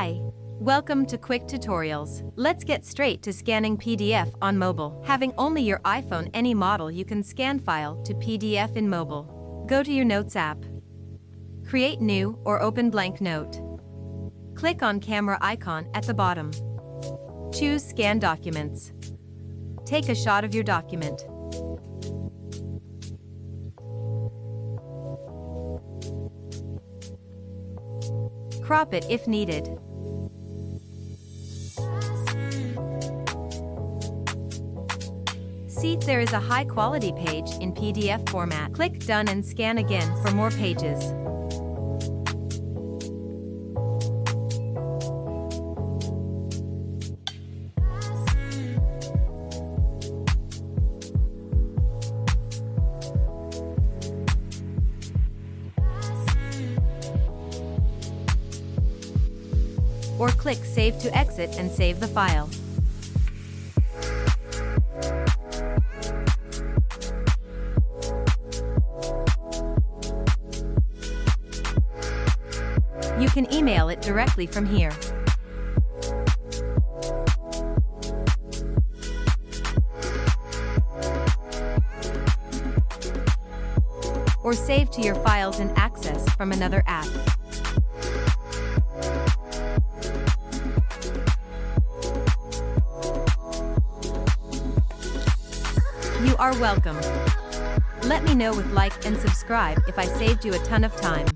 Hi! Welcome to Quick Tutorials. Let's get straight to scanning PDF on mobile. Having only your iPhone any model, you can scan file to PDF in mobile. Go to your Notes app. Create new or open blank note. Click on camera icon at the bottom. Choose Scan Documents. Take a shot of your document. Crop it if needed. See, there is a high-quality page in PDF format. Click Done and scan again for more pages. Or click Save to exit and save the file. You can email it directly from here. Or save to your files in Access from another app. You are welcome. Let me know with like and subscribe if I saved you a ton of time.